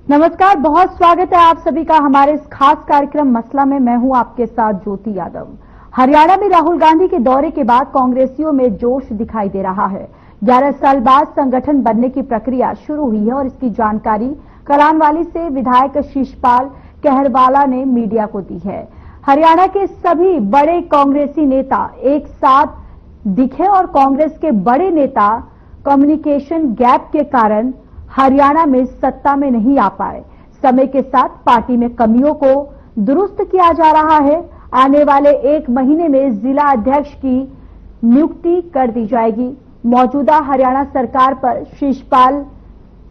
नमस्कार, बहुत स्वागत है आप सभी का हमारे इस खास कार्यक्रम मसला में। मैं हूं आपके साथ ज्योति यादव। हरियाणा में राहुल गांधी के दौरे के बाद कांग्रेसियों में जोश दिखाई दे रहा है। 11 साल बाद संगठन बनने की प्रक्रिया शुरू हुई है और इसकी जानकारी कलानवाली से विधायक शिषपाल कहरवाला ने मीडिया को दी है। हरियाणा के सभी बड़े कांग्रेसी नेता एक साथ दिखे और कांग्रेस के बड़े नेता कम्युनिकेशन गैप के कारण हरियाणा में सत्ता में नहीं आ पाए। समय के साथ पार्टी में कमियों को दुरुस्त किया जा रहा है। आने वाले 1 महीने में जिला अध्यक्ष की नियुक्ति कर दी जाएगी। मौजूदा हरियाणा सरकार पर शिषपाल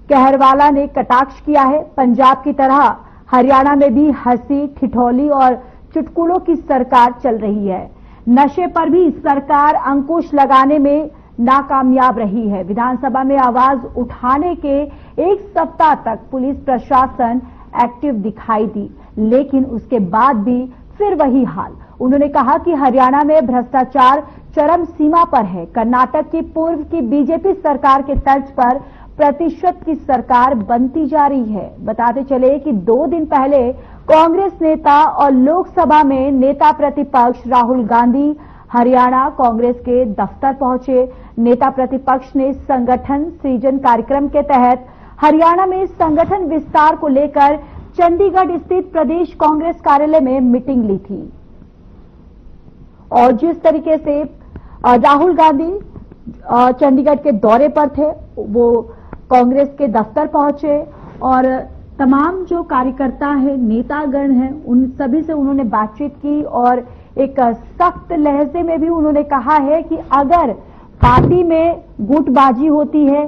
कहरवाला ने कटाक्ष किया है। पंजाब की तरह हरियाणा में भी हंसी ठिठोली और चुटकुलों की सरकार चल रही है। नशे पर भी सरकार अंकुश लगाने में नाकामयाब रही है। विधानसभा में आवाज उठाने के 1 सप्ताह तक पुलिस प्रशासन एक्टिव दिखाई दी, लेकिन उसके बाद भी फिर वही हाल। उन्होंने कहा कि हरियाणा में भ्रष्टाचार चरम सीमा पर है। कर्नाटक की पूर्व की बीजेपी सरकार के तर्ज पर प्रतिशत की सरकार बनती जा रही है। बताते चले कि 2 दिन पहले कांग्रेस नेता और लोकसभा में नेता प्रतिपक्ष राहुल गांधी हरियाणा कांग्रेस के दफ्तर पहुंचे। नेता प्रतिपक्ष ने संगठन सृजन कार्यक्रम के तहत हरियाणा में संगठन विस्तार को लेकर चंडीगढ़ स्थित प्रदेश कांग्रेस कार्यालय में मीटिंग ली थी। और जिस तरीके से राहुल गांधी चंडीगढ़ के दौरे पर थे, वो कांग्रेस के दफ्तर पहुंचे और तमाम जो कार्यकर्ता है, नेतागण हैं, उन सभी से उन्होंने बातचीत की और एक सख्त लहजे में भी उन्होंने कहा है कि अगर पार्टी में गुटबाजी होती है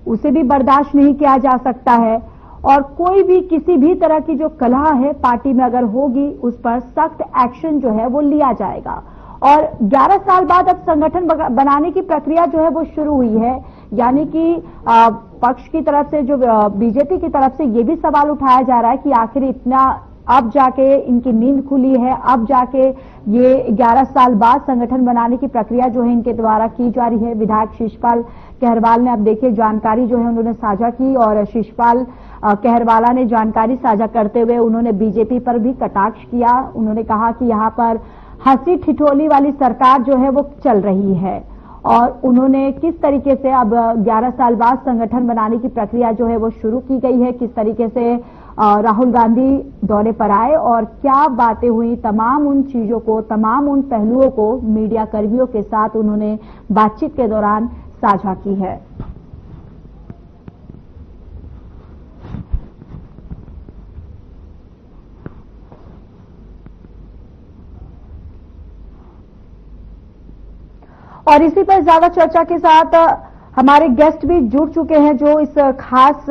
उसे भी बर्दाश्त नहीं किया जा सकता है और कोई भी किसी भी तरह की जो कलह है पार्टी में अगर होगी उस पर सख्त एक्शन जो है वो लिया जाएगा। और 11 साल बाद अब संगठन बनाने की प्रक्रिया जो है वो शुरू हुई है। यानी कि पक्ष की तरफ से, जो बीजेपी की तरफ से ये भी सवाल उठाया जा रहा है कि आखिर इतना अब जाके इनकी नींद खुली है, अब जाके ये 11 साल बाद संगठन बनाने की प्रक्रिया जो है इनके द्वारा की जा रही है। विधायक शिषपाल कहरवाल ने अब देखिए जानकारी जो है उन्होंने साझा की और शिषपाल कहरवाला ने जानकारी साझा करते हुए उन्होंने बीजेपी पर भी कटाक्ष किया। उन्होंने कहा कि यहाँ पर हंसी ठिठोली वाली सरकार जो है वो चल रही है और उन्होंने किस तरीके से अब 11 साल बाद संगठन बनाने की प्रक्रिया जो है वो शुरू की गई है, किस तरीके से राहुल गांधी दौरे पर आए और क्या बातें हुई, तमाम उन चीजों को, तमाम उन पहलुओं को मीडिया कर्मियों के साथ उन्होंने बातचीत के दौरान साझा की है। और इसी पर ज्यादा चर्चा के साथ हमारे गेस्ट भी जुड़ चुके हैं जो इस खास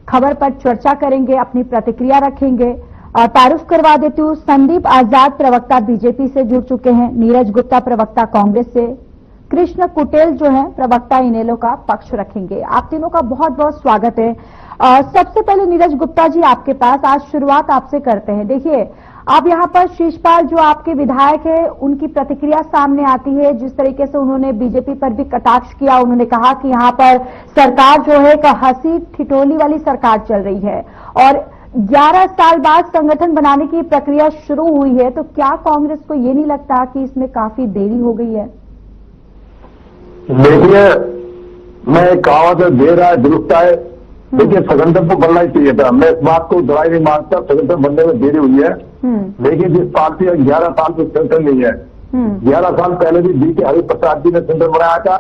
खबर पर चर्चा करेंगे, अपनी प्रतिक्रिया रखेंगे। तारुफ करवा देती हूँ, संदीप आजाद प्रवक्ता बीजेपी से जुड़ चुके हैं, नीरज गुप्ता प्रवक्ता कांग्रेस से, कृष्ण कुटेल जो है प्रवक्ता इनेलो का पक्ष रखेंगे। आप तीनों का बहुत बहुत स्वागत है। सबसे पहले नीरज गुप्ता जी आपके पास, आज शुरुआत आपसे करते हैं। देखिए, आप यहाँ पर शिषपाल जो आपके विधायक है उनकी प्रतिक्रिया सामने आती है, जिस तरीके से उन्होंने बीजेपी पर भी कटाक्ष किया। उन्होंने कहा कि यहाँ पर सरकार जो है एक हंसी ठिठोली वाली सरकार चल रही है और 11 साल बाद संगठन बनाने की प्रक्रिया शुरू हुई है, तो क्या कांग्रेस को ये नहीं लगता कि इसमें काफी देरी हो गई है? देखिए, मैं कहावत देर है दुरुस्त है। देखिए, संगठन तो बनना ही चाहिए था, मैं इस बात को दोहराई नहीं मानता। संगठन बनने में देरी हुई है। देखिए, जिस पार्टी 11 साल से संगठन नहीं है, 11 साल पहले भी बीके हरि प्रसाद जी ने संगठन बनाया था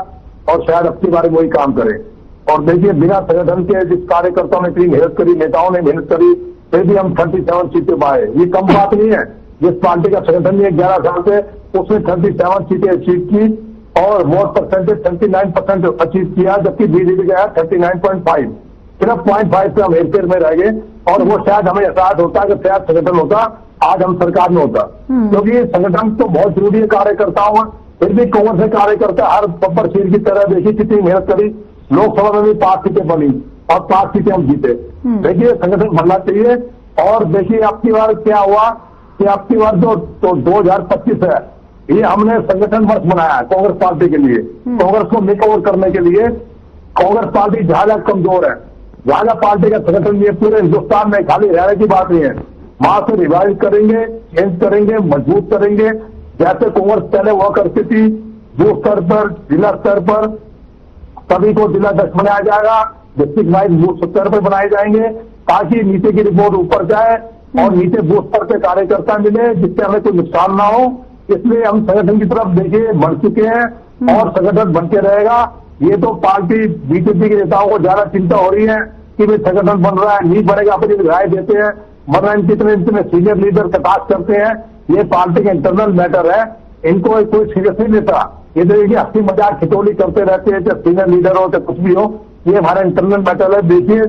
और शायद अब की बार वही काम करे। और देखिए, बिना संगठन के जिस कार्यकर्ताओं ने इतनी मेहनत करी, नेताओं ने मेहनत करी, फिर भी हम 37 सीटें पाए, ये कम बात नहीं है। जिस पार्टी का संगठन नहीं है 11 साल से, उसने 37 सीटें अचीव की और वोट परसेंटेज 39% अचीव किया, जबकि बीजेपी का 39.5, सिर्फ 0.5 से हम हेरफेर में रह गए। और वो शायद हमें एहसास होता कि शायद संगठन होता, आज हम सरकार में होता, क्योंकि संगठन तो बहुत जरूरी है कार्यकर्ताओं में। फिर भी कांग्रेस के कार्यकर्ता हर बब्बर शेर की तरह देखिए कितनी मेहनत करी, लोकसभा में भी 5 सीटें बनी और 5 सीटें हम जीते। देखिए, संगठन बनना चाहिए। और देखिए, आपकी बार क्या हुआ कि आपकी बार जो 2025 है, ये हमने संगठन वर्ष बनाया है कांग्रेस पार्टी के लिए, कांग्रेस को मेकओवर करने के लिए। कांग्रेस पार्टी जहां कमजोर है, जहां जहां पार्टी का संगठन नहीं है पूरे हिंदुस्तान में, खाली हरियाणा की बात नहीं है, वहां से रिवाइव करेंगे, चेंज करेंगे, मजबूत करेंगे। जैसे कांग्रेस पहले हुआ करती थी, बूथ स्तर पर, जिला स्तर पर सभी को जिला अध्यक्ष बनाया जाएगा, डिस्ट्रिक्ट वाइज बूथ स्तर पर बनाए जाएंगे, ताकि नीचे की रिपोर्ट ऊपर जाए और नीचे बूथ स्तर पे कार्यकर्ता मिले, जिससे हमें कोई नुकसान ना हो। इसलिए हम संगठन की तरफ देखिए बढ़ चुके हैं और संगठन बनते रहेगा। ये तो पार्टी बीजेपी के नेताओं को ज्यादा चिंता हो रही है कि भाई संगठन बन रहा है, नहीं बनेगा, अपनी राय देते हैं, वरना कितने इतने सीनियर लीडर कटाक्ष करते हैं। ये पार्टी का इंटरनल मैटर है, इनको कोई सीरियस नहीं लेता। ये देखिए हंसी मजाक खिटौली करते रहते हैं, चाहे सीनियर लीडर हो चाहे कुछ भी हो, ये हमारा इंटरनल मैटर है। देखिए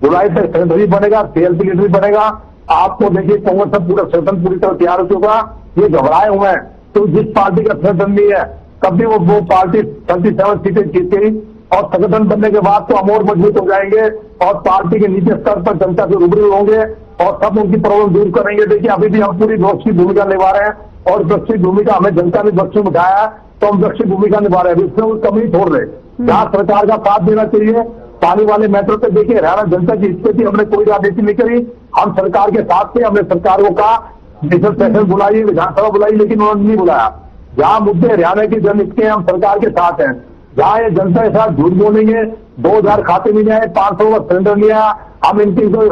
जुलाई तक सेक्रेटरी बनेगा, सीएलपी लीडर बनेगा। आपको देखिए कांग्रेस का पूरा संगठन पूरी तरह तैयार हो चुका, ये घबराए हुए हैं। तो जिस पार्टी का संगठन नहीं है, कभी वो पार्टी 37 सीटें जीत गई और संगठन बनने के बाद तो हम और मजबूत हो जाएंगे और पार्टी के नीचे स्तर पर जनता से रूबरू होंगे और सब उनकी प्रॉब्लम दूर करेंगे। देखिए अभी भी हम पूरी विपक्ष की भूमिका निभा रहे हैं और विपक्ष की भूमिका हमें जनता ने विपक्ष में उठाया है, तो हम विपक्ष की भूमिका निभा रहे हैं, इसमें कोई कमी छोड़ रहे। जहां सरकार का साथ देना चाहिए, पानी वाले मैटर पे देखिए हरियाणा जनता की स्थिति, हमने कोई राजनीति नहीं करी, हम सरकार के साथ थे। हमने सरकार को कहा नेशनल सेशन बुलाइए, विधानसभा बुलाई, लेकिन उन्होंने नहीं बुलाया। जहां मुद्दे हरियाणा की जनहित के, हम सरकार के साथ हैं। जहां ये जनता के साथ झूठ बोलेंगे, 2000 खाते नहीं आए, 500 का सिलेंडर नहीं आया, हम इनकी जो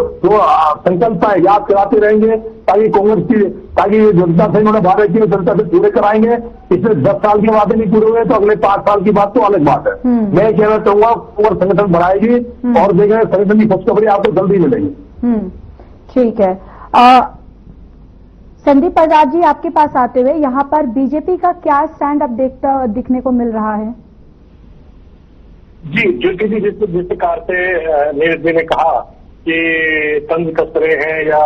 संकल्प है याद कराते रहेंगे, ताकि कांग्रेस की, ताकि ये जनता से इन्होंने वादे किए जनता से पूरे कराएंगे। पिछले 10 साल के वादे नहीं पूरे हुए तो अगले 5 साल की बात तो अलग बात है। मैं कहना चाहूंगा कांग्रेस संगठन बढ़ाएगी और देखेंगे संगठन की खुशखबरी आपको जल्दी मिलेगी। ठीक है। संदीप प्रसाद जी, आपके पास आते हुए यहाँ पर बीजेपी का क्या स्टैंड अब दिखने को मिल रहा है? जी, जो किसी जिस प्रकार से नीरज जी ने कहा कि तंज कस रहे हैं या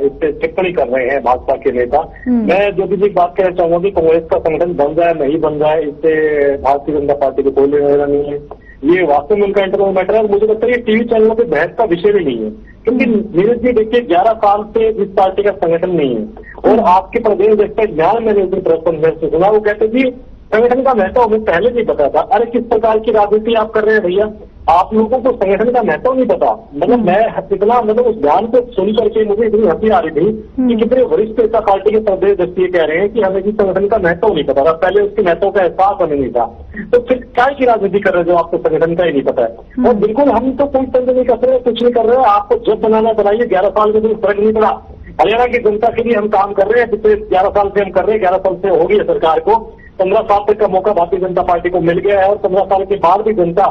इस पे टिप्पणी कर रहे हैं भाजपा के नेता, मैं जो भी बात कहना चाहूंगा कि कांग्रेस का संगठन बन जाए नहीं बन जाए, इससे भारतीय जनता पार्टी को कोई लेना नहीं है। ये वास्तव में उनका इंटरनल मैटर है और मुझे लगता है ये टीवी चैनलों पे बहस का विषय भी नहीं है, क्योंकि नीरज जी देखिए 11 साल से इस पार्टी का संगठन नहीं है और आपके प्रदेश अध्यक्ष ध्यान मैंने उस प्रेस कॉन्फ्रेंस में सुना, वो कहते जी संगठन का महत्व हमें पहले नहीं पता था। अरे किस प्रकार की राजनीति आप कर रहे हैं भैया, आप लोगों को संगठन का महत्व नहीं पता। मतलब मैं इतना उस ध्यान को सुन करके मुझे इतनी हंसी आ रही थी कि कितने वरिष्ठ नेता पार्टी के प्रदेश अध्यक्ष कह रहे हैं कि हमें किसी संगठन का महत्व नहीं पता था, पहले उसके महत्व का एहसास हमें नहीं था। तो फिर क्या की राजनीति कर रहे हैं जो आपको संगठन का ही नहीं पता है। और बिल्कुल हम तो कोई तंज नहीं कर रहे, कुछ नहीं कर रहे, आपको जब बनाना बनाइए। 11 साल में कोई फर्क नहीं पड़ा। हरियाणा की जनता के लिए हम काम कर रहे हैं, पिछले 11 साल से हम कर रहे हैं। 11 साल से हो गई है सरकार को, 15 साल तक का मौका भारतीय जनता पार्टी को मिल गया है और 15 साल के बाद भी जनता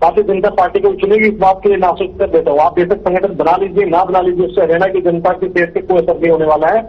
भारतीय जनता पार्टी को चुनेगी, इस बात के लिए नासुक कर देता हूँ। आप बेशक संगठन बना लीजिए ना बना लीजिए, उससे हरियाणा की जनता की सेहत पे कोई असर नहीं होने वाला है।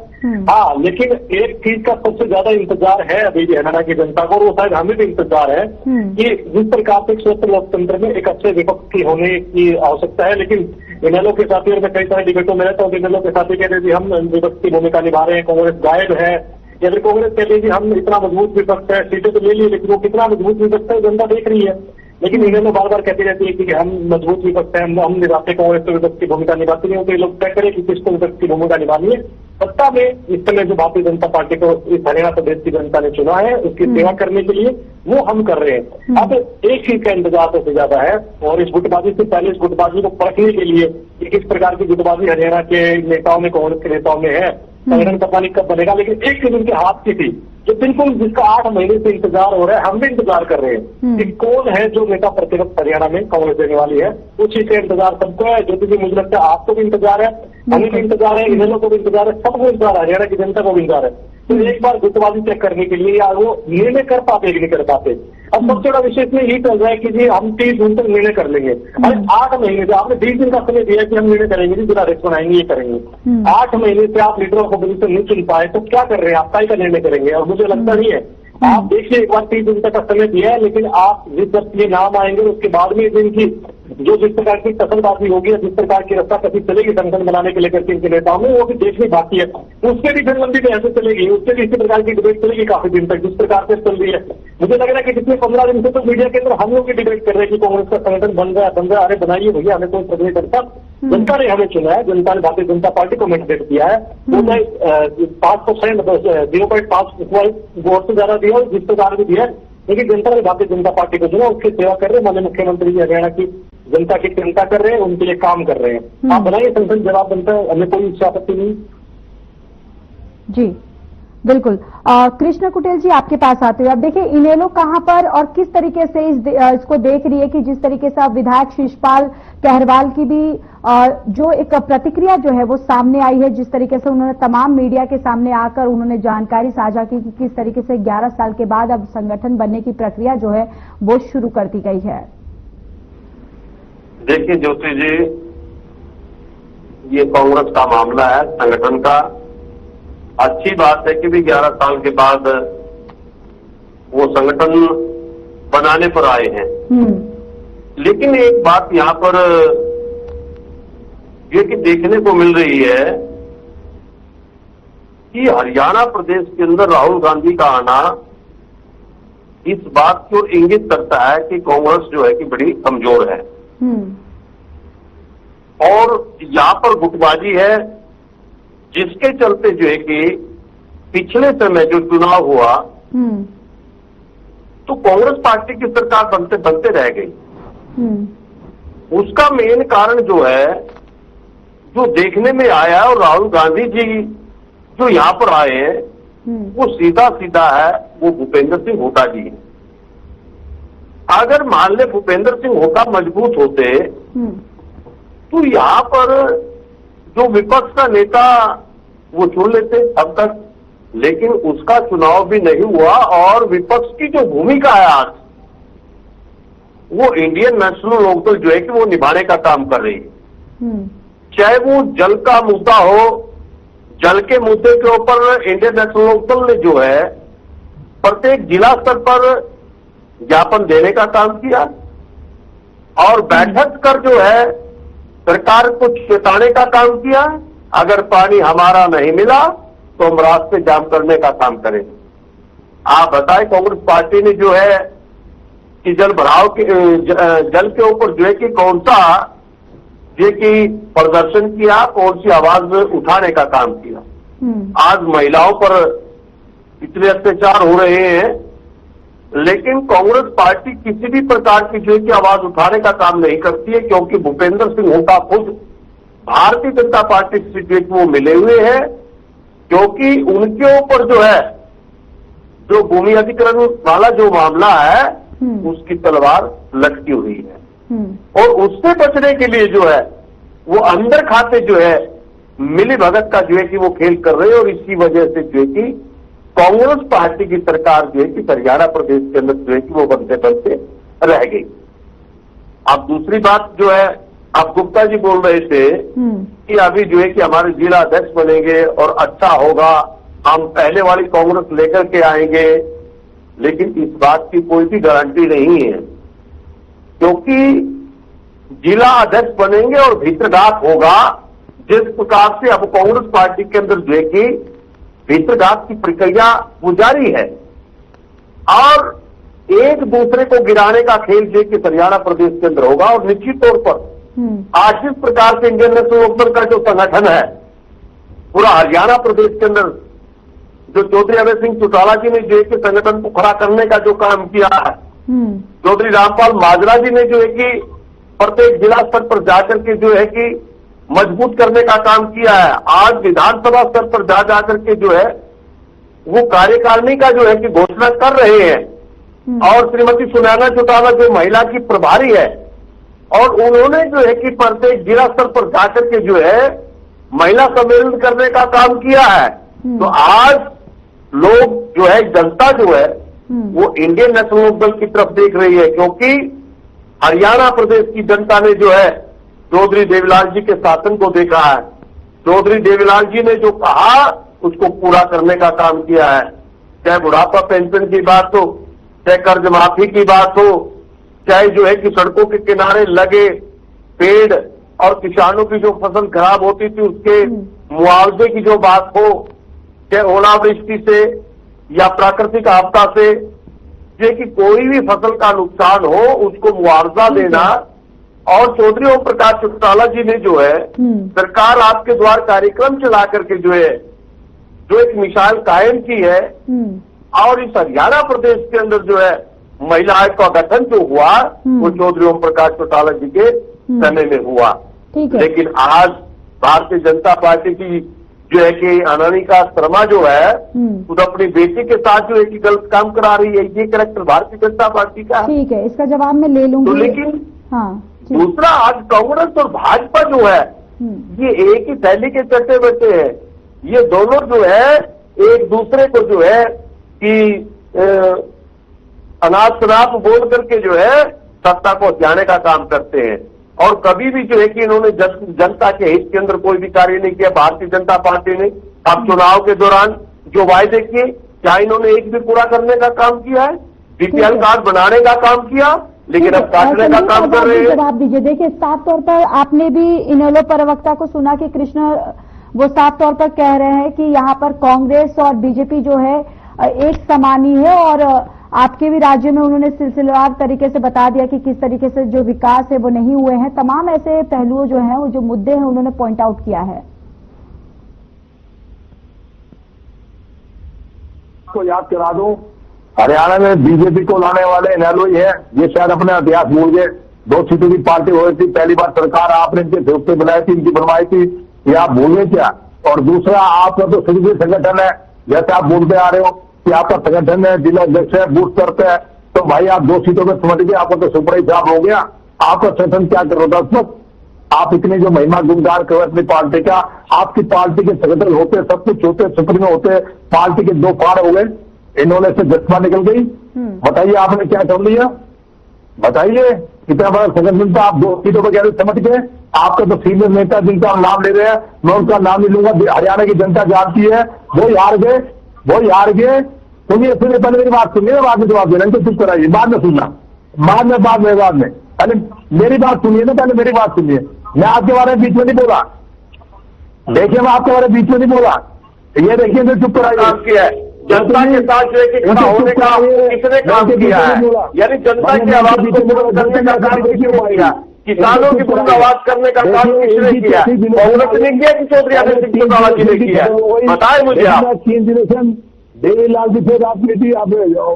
हाँ, लेकिन एक चीज का सबसे ज्यादा इंतजार है अभी भी हरियाणा की जनता को, और वो शायद हमें भी इंतजार है कि जिस प्रकार से स्वस्थ लोकतंत्र में एक अच्छे विपक्ष की होने की आवश्यकता है। लेकिन इनेलो के साथी, और मैं कई सारे डिबेटों में रहता हूँ, इनेलो के साथी कहते हैं हम विपक्ष की भूमिका निभा रहे हैं, कांग्रेस गायब है, या फिर कांग्रेस कहते हैं कि हम इतना मजबूत विपक्ष है, सीटें तो ले ली, लेकिन वो कितना मजबूत विपक्ष है जनता देख रही है। लेकिन इन्हें बार बार कहती रहती है कि हम मजबूत विपक्ष है, हम निभाते, कांग्रेस तो विपक्ष की भूमिका निभाती नहीं। तो लोग तय करें कि किसको विपक्ष की भूमिका निभानी है। सत्ता में इस समय जो भारतीय जनता पार्टी को इस हरियाणा प्रदेश की जनता ने चुना है, उसकी सेवा करने के लिए वो हम कर रहे हैं। अब एक चीज का इंतजार सबसे ज्यादा है, और इस गुटबाजी से पहले इस गुटबाजी को परखने के लिए कि किस प्रकार की गुटबाजी हरियाणा के नेताओं में, कांग्रेस के नेताओं में है, संगठन पता नहीं कब बनेगा। लेकिन एक चीज उनके हाथ की थी जो बिल्कुल जिसका 8 महीने से इंतजार हो रहा है, हम भी इंतजार कर रहे हैं कि कौन है जो नेता प्रतिपक्ष हरियाणा में कांग्रेस देने वाली है। उस चीज का इंतजार सबको है। जो भी मुझे लगता है आपको भी इंतजार है, हमें भी इंतजार है, इनेलो को भी इंतजार है, सबको इंतजार है, हरियाणा की जनता को भी इंतजार है। तो एक बार गुटबाजी चेक करने के लिए यार वो निर्णय कर पाते कि नहीं कर पाते। अब सबसे बड़ा विषय इसमें यही चल रहा है कि जी हम 30 जून तक निर्णय कर लेंगे। अरे 8 महीने से आपने 20 दिन का समय दिया कि हम निर्णय करेंगे, जिला रेस्ट बनाएंगे, ये करेंगे। 8 महीने से आप लीडर ऑफ अपोजिशन नहीं चुन पाए तो क्या कर रहे हैं आप, काय का निर्णय करेंगे। और मुझे लगता नहीं है, आप देखिए एक बार 30 दिन तक का समय दिया है, लेकिन आप जिस वक्त ये नाम आएंगे उसके बाद में इनकी जो जिस प्रकार की कसरबाजी होगी, जिस प्रकार की रास्ता कभी चलेगी संगठन बनाने के लेकर के इनके नेताओं में, वो भी देखनी बाकी है। उससे भी फिर लंबी बहस चलेगी, उससे भी इसी प्रकार की डिबेट चलेगी काफी दिन तक, जिस प्रकार से चल रही है। मुझे लग रहा है कि पिछले 15 दिन से तो मीडिया के अंदर हम लोग की डिबेट कर रहे हैं कि कांग्रेस का संगठन बन रहा है। अरे बनाइए भैया, हमें कोई फर्क नहीं पड़ता। जनता ने हमें चुना है, जनता ने भारतीय जनता पार्टी को मैंडेट दिया है। तो मैं 5% 0.5 वोट से ज्यादा दिया, जिस प्रकार भी दिया, लेकिन जनता ने भारतीय जनता पार्टी को चुना, उसकी सेवा कर रहे। माननीय मुख्यमंत्री जी हरियाणा की जनता की चिंता कर रहे हैं, उनके लिए काम कर रहे हैं। आप बनाइए संसद, जवाब बनता है, हमें कोई इच्छा आपत्ति नहीं। जी बिल्कुल। कृष्ण कुटेल जी, आपके पास आते हुए, अब देखिए इनेलो कहां पर और किस तरीके से इसको देख रही है कि जिस तरीके से अब विधायक शिषपाल कहरवाल की भी जो एक प्रतिक्रिया जो है वो सामने आई है, जिस तरीके से उन्होंने तमाम मीडिया के सामने आकर उन्होंने जानकारी साझा की कि किस तरीके से 11 साल के बाद अब संगठन बनने की प्रक्रिया जो है वो शुरू कर दी गई है। देखिए ज्योति जी, ये कांग्रेस का मामला है, संगठन का। अच्छी बात है कि भी 11 साल के बाद वो संगठन बनाने पर आए हैं। लेकिन एक बात यहां पर ये कि देखने को मिल रही है कि हरियाणा प्रदेश के अंदर राहुल गांधी का आना इस बात को इंगित करता है कि कांग्रेस जो है कि बड़ी कमजोर है और यहां पर गुटबाजी है, जिसके चलते जो है कि पिछले समय जो चुनाव हुआ तो कांग्रेस पार्टी की सरकार बनते बनते रह गई। उसका मेन कारण जो है, जो देखने में आया और राहुल गांधी जी जो यहां पर आए हैं वो सीधा सीधा है, वो भूपेंद्र सिंह हुड्डा जी। अगर मान ले भूपेंद्र सिंह हुड्डा मजबूत होते तो यहां पर जो विपक्ष का नेता वो चुन लेते अब तक, लेकिन उसका चुनाव भी नहीं हुआ और विपक्ष की जो भूमिका है आज, वो इंडियन नेशनल लोकदल जो है कि वो निभाने का काम कर रही है। चाहे वो जल का मुद्दा हो, जल के मुद्दे के ऊपर इंडियन नेशनल लोकदल ने जो है प्रत्येक जिला स्तर पर ज्ञापन देने का काम किया और बैठक कर जो है सरकार को चेताने का काम किया, अगर पानी हमारा नहीं मिला तो हम रास्ते जाम करने का काम करेंगे। आप बताएं, कांग्रेस पार्टी ने जो है कि जल भराव के जल के ऊपर जो है कि कौन सा जो कि प्रदर्शन किया, कौन सी आवाज उठाने का काम किया। आज महिलाओं पर इतने अत्याचार हो रहे हैं, लेकिन कांग्रेस पार्टी किसी भी प्रकार की जो है कि आवाज उठाने का काम नहीं करती है, क्योंकि भूपेंद्र सिंह हुड्डा खुद भारतीय जनता पार्टी से वो मिले हुए हैं, क्योंकि उनके ऊपर जो है जो भूमि अधिग्रहण वाला जो मामला है उसकी तलवार लटकी हुई है और उससे बचने के लिए जो है वो अंदर खाते जो है मिली भगत का जो है कि वो खेल कर रहे हैं और इसी वजह से जो है कि कांग्रेस पार्टी की सरकार जो है कि हरियाणा प्रदेश के अंदर जो है कि वो बनते बनते रह गई। अब दूसरी बात जो है, आप गुप्ता जी बोल रहे थे कि अभी जो है कि हमारे जिला अध्यक्ष बनेंगे और अच्छा होगा, हम पहले वाली कांग्रेस लेकर के आएंगे, लेकिन इस बात की कोई भी गारंटी नहीं है, क्योंकि जिला अध्यक्ष बनेंगे और भीतरघात होगा। जिस प्रकार से अब कांग्रेस पार्टी के अंदर जो है कि भीतरघात की प्रक्रिया वो जारी है और एक दूसरे को गिराने का खेल जो कि हरियाणा प्रदेश के अंदर होगा और निश्चित तौर पर आज जिस प्रकार से इंडियन नेशनल लोकदल का जो संगठन है पूरा हरियाणा प्रदेश के अंदर, जो चौधरी अभय सिंह चौटाला जी ने जो है कि संगठन को खड़ा करने का जो काम किया है, चौधरी रामपाल माजरा जी ने जो है कि प्रत्येक जिला स्तर पर जाकर के जो है कि मजबूत करने का काम किया है। आज विधानसभा स्तर पर जा जाकर के जो है वो कार्यकारिणी का जो है कि घोषणा कर रहे हैं और श्रीमती सुनैना चौटाला जो महिला की प्रभारी है और उन्होंने जो है कि प्रत्येक जिला स्तर पर जाकर के जो है महिला सम्मेलन करने का काम किया है। तो आज लोग जो है, जनता जो है वो इंडियन नेशनल लोकदल की तरफ देख रही है, क्योंकि हरियाणा प्रदेश की जनता ने जो है चौधरी देवीलाल जी के शासन को देखा है। चौधरी देवीलाल जी ने जो कहा उसको पूरा करने का काम किया है, चाहे बुढ़ापा पेंशन की बात हो, चाहे कर्ज माफी की बात हो, चाहे जो है कि सड़कों के किनारे लगे पेड़ और किसानों की जो फसल खराब होती थी उसके मुआवजे की जो बात हो, चाहे ओलावृष्टि से या प्राकृतिक आपदा से जो कि कोई भी फसल का नुकसान हो उसको मुआवजा देना। और चौधरी ओम प्रकाश चौटाला जी ने जो है सरकार आपके द्वार कार्यक्रम चला करके जो है जो एक मिसाल कायम की है और इस हरियाणा प्रदेश के अंदर जो है महिला आयोग का गठन जो हुआ वो चौधरी ओम प्रकाश चौटाला जी के समय में हुआ। ठीक है। लेकिन आज भारतीय जनता पार्टी की जो है कि अनामिका शर्मा जो है खुद अपनी बेटी के साथ जो है कि गलत काम करा रही है, ये कैरेक्टर भारतीय जनता पार्टी का है। ठीक है, इसका जवाब मैं ले लूंगी। तो लेकिन हाँ, दूसरा, आज कांग्रेस और भाजपा जो है ये एक ही थैली के चट्टे बट्टे हैं। ये दोनों जो है एक दूसरे को जो है कि अनाप शनाप बोल करके जो है सत्ता को हथियाने का काम करते हैं। और कभी भी जो है कि इन्होंने जनता के हित के अंदर कोई भी कार्य नहीं किया भारतीय जनता पार्टी ने। अब चुनाव के दौरान जो वायदे किए, क्या इन्होंने एक भी पूरा करने का काम किया है? बीपीएल कार्ड बनाने का काम किया, लेकिन अब काटने का काम कर रहे हैं। जवाब दीजिए। देखिए, साफ तौर पर आपने भी इनेलो प्रवक्ता को सुना कि कृष्ण वो साफ तौर पर कह रहे हैं कि यहाँ पर कांग्रेस और बीजेपी जो है एक समान ही है, और आपके भी राज्य में उन्होंने सिलसिलेवार तरीके से बता दिया कि किस तरीके से जो विकास है वो नहीं हुए हैं। तमाम ऐसे पहलुओं जो हैं, वो जो मुद्दे हैं, उन्होंने पॉइंट आउट किया है। को याद करा दूं, हरियाणा में बीजेपी को लाने वाले इनेलो ही है। ये शायद अपना इतिहास भूल गए। 2 सीटों की पार्टी हो रही थी, पहली बार सरकार आपने इनके ध्रुव बनाई थी, इनकी बनवाई थी, ये आप भूल गए क्या? और दूसरा, आपका तो सिर्फ संगठन है, जैसे आप बोलते आ रहे हो कि आपका संगठन है, जिला अध्यक्ष है, बूथ करते हैं, तो भाई आप 2 सीटों में समझ गए, आपको तो सुपर हिसाब हो गया। आपका संगठन क्या कर रहा था उस वक्त? आप इतनी जो महिमा गुणगान करो अपनी पार्टी का, आपकी पार्टी के सेक्रेटरी होते, सब कुछ होते, सुप्रीमो होते, पार्टी के 2 फाड़ हो गए, इन्होंने से जज्बा निकल गई। बताइए आपने क्या कर लिया? बताइए, कितना बड़ा संगठन था। आप 2 सीटों पर कैसे समझ गए? आपका तो सीनियर नेता जिनका हम नाम ले रहे हैं, मैं उनका नाम नहीं लूंगा, हरियाणा की जनता जानती है, वो हार गए, वो हार गए। सुनिए पहले मेरी बात सुनिए, बाद में जवाब देना, इनको चुप कराइए, बाद में सुनना, बाद में पहले मेरी बात सुनिए ना, पहले मेरी बात सुनिए। मैं आपके बारे में बीच में नहीं बोला, देखिए मैं आपके बारे में बीच में नहीं बोला, ये देखिए तो चुप कराइए। जनता के साथ जो है कि खड़ा होने का किसने काम किया है? यानी जनता की आवाज को बुलंद करने का काम किसने किया? किसानों की बुलंद आवाज करने का काम किसने किया? कांग्रेस ने किया कि चौधरी अनिल सिंह चौटाला जी ने किया? बताए मुझे आप। 3 दिनों देवीलाल जी से बात की थी, अब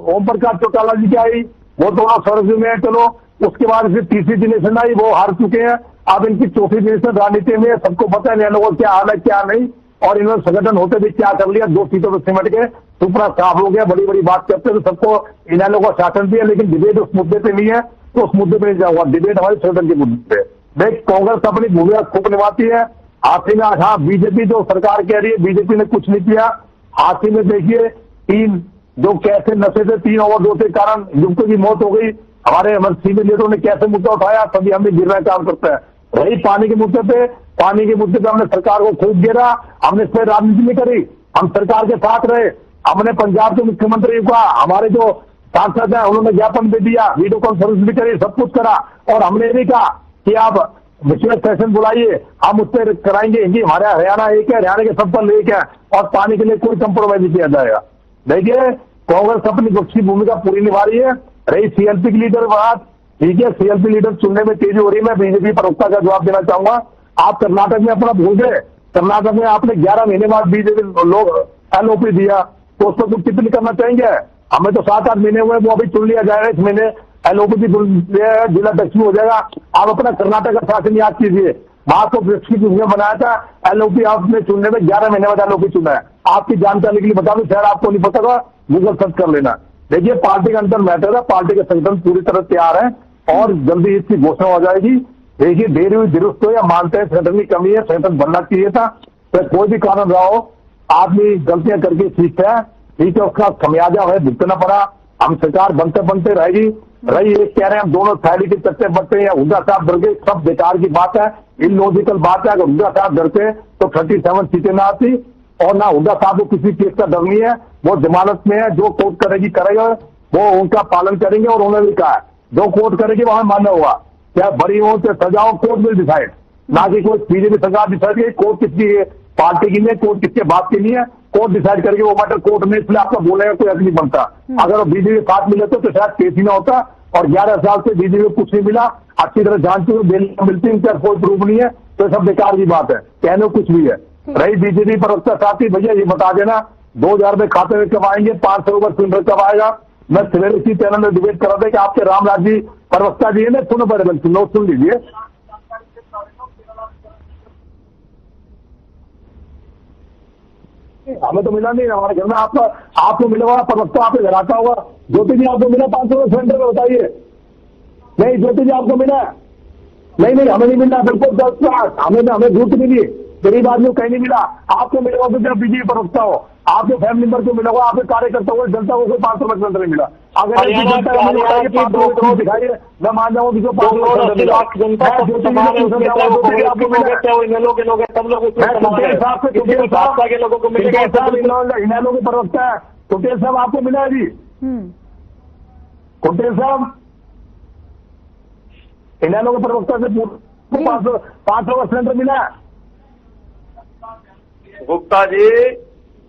ओम प्रकाश चौटाला जी की आई, वो थोड़ा फर्ज में है, चलो उसके बाद फिर तीसरी जनरेशन आई, वो हार चुके हैं। अब इनकी चौथी जनरेशन राजनीति में, सबको पता है लोगों को क्या हाल है क्या नहीं, और इन्होंने संगठन होते भी क्या कर लिया, 2 सीटों पर सिमट के सुपरा साफ हो गया। बड़ी बड़ी बात करते तो सबको इन्होंने को शासन दिया, लेकिन डिबेट उस मुद्दे पे नहीं है, तो उस मुद्दे पे नहीं जाऊंगा। डिबेट हमारे संगठन के मुद्दे पे। देख, कांग्रेस अपनी भूमिका खूब निभाती है। हाथी में, हाँ, बीजेपी जो सरकार कह रही है बीजेपी ने कुछ नहीं किया। हाथी में देखिए 3 जो कैसे नशे से 3 ओवरडोज के कारण युवकों की मौत हो गई। हमारे सीनियर लीडरों ने कैसे मुद्दा उठाया, तभी हमने गिरना काम करता है। रही पानी के मुद्दे पे, पानी के मुद्दे पे हमने सरकार को खूब गिरा, हमने इस पर राजनीति नहीं करी, हम सरकार के साथ रहे। हमने पंजाब के मुख्यमंत्री का, हमारे जो सांसद हैं, उन्होंने ज्ञापन भी दिया, वीडियो कॉन्फ्रेंस भी करी, सब कुछ करा, और हमने भी कहा कि आप विशेष सेशन बुलाइए, हम उस पर कराएंगे। हिंदी हमारा हरियाणा एक है, हरियाणा के सब पर एक है, और पानी के लिए कोई कंप्रोमाइज नहीं किया जाएगा। देखिए, कांग्रेस अपनी अच्छी भूमिका पूरी निभा रही है। रही सीएलपी की लीडर बात, ठीक है, सीएलपी लीडर चुनने में तेजी हो रही है। मैं बीजेपी प्रवक्ता का जवाब देना चाहूंगा। आप कर्नाटक में अपना भूल गए। कर्नाटक में आपने 11 महीने बाद बीजेपी लोग एलओपी दिया, तो उसको कुछ टिप्पणी करना चाहेंगे? हमें तो 7-8 महीने हुए, वो अभी चुन लिया जाएगा, इस महीने एलओपी भी जिला अध्यक्ष हो जाएगा। आप अपना कर्नाटक का शासन याद कीजिए, वहां को वृक्ष की भूमिका बनाया था, एलओपी आपने चुनने में 11 महीने बाद एलओपी चुना है। आपकी जानकारी के लिए बता दूं, शायद आपको नहीं पता था, गूगल सर्च कर लेना। देखिए, पार्टी का अंतर मैटर है, पार्टी के संगठन पूरी तरह तैयार है, और जल्दी इसकी घोषणा हो जाएगी। देखिए, देरी हुई दुरुस्त हो, या मानते हैं संगठन की कमी है, संगठन बनना चाहिए था, तो कोई भी कारण रहा हो, आदमी गलतियां करके सीखता है, ठीक है, उसका खमियाजा हमें भुगतना पड़ा। हम सरकार बनते बनते रहेगी। रही एक कह रहे हैं हम दोनों थैली के चट्टे बट्टे या हुड्डा साहब डर गए, सब बेकार की बात है, इलॉजिकल बात है। अगर हुड्डा साहब डरते तो 37 सीटें ना आती, और ना हुड्डा साहब को किसी केस का डर नहीं है, वो जमानत में है, जो कोर्ट करेगी करेगा, वो उनका पालन करेंगे, और उन्होंने भी कहा है जो कोर्ट करेगी वहां मान्य होगा, चाहे बरी हो चाहे सजाओ, कोर्ट विल डिसाइड, ना कि कोई बीजेपी सरकार डिसाइड करेगी। कोर्ट किसकी है? पार्टी की नहीं, कोर्ट किसके बात की नहीं है, कोर्ट डिसाइड करके वो मैटर कोर्ट में, इसलिए आपका बोलेगा कोई हक नहीं बनता। अगर वो बीजेपी साथ मिले तो शायद केस ही ना होता, और 11 साल से बीजेपी को कुछ नहीं मिला, अच्छी तरह जानती हूँ, बेल मिलती है, कोई प्रूफ नहीं है, तो सब बेकार की बात है, कहने कुछ भी है। रही बीजेपी प्रवक्ता साथी, भैया ये बता देना 2000 रुपए खाते में कब आएंगे, 500 रुपए सिलेंडर कब आएगा, मैं सवेरे इसी चैनल में डिबेट कर रहा था कि आपके रामराज जी प्रवक्ता जी है ना, सुनो पहले नोट सुन लीजिए। हमें तो मिला नहीं, हमारे घर में आपको मिला हुआ प्रवक्ता आपके घर आता होगा। ज्योति जी आपको मिला 500 सिलेंडर में, बताइए। नहीं ज्योति जी आपको मिला? नहीं हमें नहीं मिला, बिल्कुल 10 हमें झूठ मिली, गरीब आदमी को कहीं नहीं मिला। आपको मिला होगा तो जब बीजेपी प्रवक्ता हो, आपके फैमिली मेंबर को मिला होगा, आपके कार्यकर्ता हो, जनता को कोई 500 सिलेंडर नहीं मिला। अगर दिखाइए, मैं मान जाऊंगा कि जो 500 इनैलो के प्रवक्ता है कुटेल साहब, आपको मिला है जी? कुटेल साहब इनैलो के प्रवक्ता से 500 सिलेंडर मिला है। गुप्ता जी,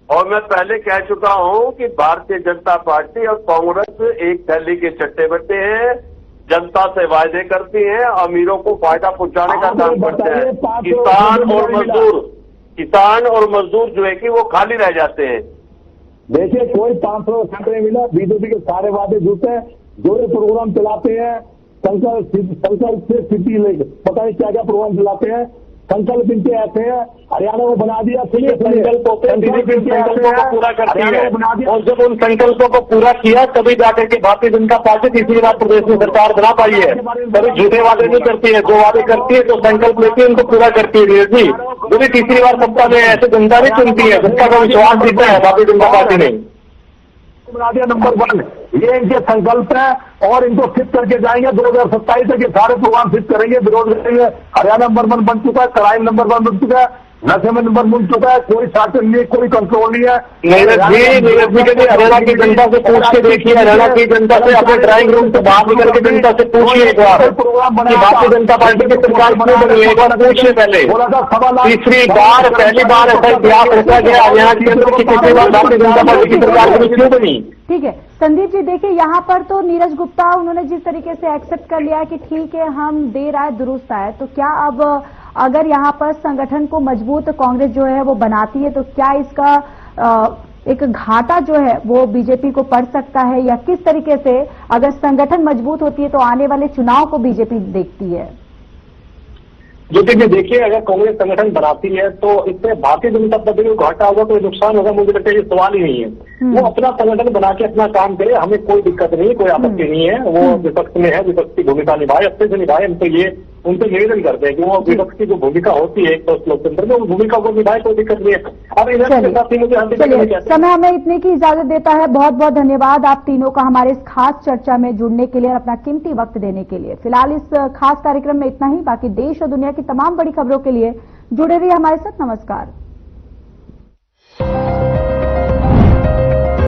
और मैं पहले कह चुका हूं कि भारतीय जनता पार्टी और कांग्रेस एक थैली के चट्टे बट्टे हैं, जनता से वायदे करती हैं, अमीरों को फायदा पहुंचाने का काम करते हैं। किसान और मजदूर जो है कि वो खाली रह जाते हैं। देखिए कोई 500 सिलेंडर नहीं मिला, बीजेपी के सारे वादे झूठ है, जो ये प्रोग्राम चलाते हैं संकल्प से सिटी लेकर पता नहीं क्या क्या प्रोग्राम चलाते हैं, संकल्प इनके ऐसे हैं, हरियाणा को बना दिया, संकल्प होते हैं, बीजेपी उन संकल्पों को पूरा करती है, और जब उन संकल्पों को पूरा किया तभी जाकर के भारतीय जनता पार्टी तीसरी बार प्रदेश में सरकार बना पाई है। कभी झूठे वादे नहीं करती है, जो वादे करती है, जो संकल्प लेती है, उनको पूरा करती है। जी जो भी तीसरी बार सत्ता में ऐसे जनता नहीं चुनती है, जनता का विश्वास जीता है भारतीय जनता पार्टी ने। बना दिया नंबर 1, ये इनके संकल्प है और इनको सिद्ध करके जाएंगे। 2027 तक ये सारे प्रोग्राम सिद्ध करेंगे, विरोध करेंगे। हरियाणा नंबर 1 बन चुका है, क्राइम नंबर 1 बन चुका है, नशे में नंबर बन चुका है, कोई शासन नहीं, कोई कंट्रोल नहीं है। नीरज जी के लिए हरियाणा की जनता से पूछ के देखिए, हरियाणा की जनता से अपने ड्राइंग रूम से बाहर निकल के जनता से पूछिए एक बार कि भारतीय जनता पार्टी की सरकार क्यों बनी है, एक बार पूछिए। पहले तीसरी बार पहली बार ऐसा इतिहास रचा गया हरियाणा के अंदर की तीसरी बार भारतीय जनता पार्टी की सरकार क्यों बनी। ठीक है संदीप जी, देखिए यहाँ पर तो नीरज गुप्ता उन्होंने जिस तरीके से एक्सेप्ट कर लिया कि ठीक है हम दे रहा है दुरुस्त है, तो क्या अब अगर यहाँ पर संगठन को मजबूत कांग्रेस जो है वो बनाती है तो क्या इसका एक घाटा जो है वो बीजेपी को पड़ सकता है, या किस तरीके से अगर संगठन मजबूत होती है तो आने वाले चुनाव को बीजेपी देखती है? ज्योति जी देखिए, अगर कांग्रेस संगठन बनाती है तो इससे भारतीय जनता पार्टी को घाटा होगा, कोई नुकसान होगा, मुझे लगता है ये सवाल ही नहीं है। वो अपना संगठन बना के अपना काम करे, हमें कोई दिक्कत नहीं, कोई आपत्ति नहीं है। वो विपक्ष में है, विपक्ष की भूमिका निभाए, अच्छे से निभाए। हम तो ये उनसे निवेदन करते हैं कि वो विपक्ष की जो भूमिका होती है एक तो लोकतंत्र में, उस भूमिका को निभाए, कोई दिक्कत नहीं है। अब चलिए समय हमें इतने की इजाजत देता है। बहुत बहुत धन्यवाद आप तीनों का हमारे इस खास चर्चा में जुड़ने के लिए और अपना कीमती वक्त देने के लिए। फिलहाल इस खास कार्यक्रम में इतना ही, बाकी देश और दुनिया की तमाम बड़ी खबरों के लिए जुड़े रहिए हमारे साथ। नमस्कार।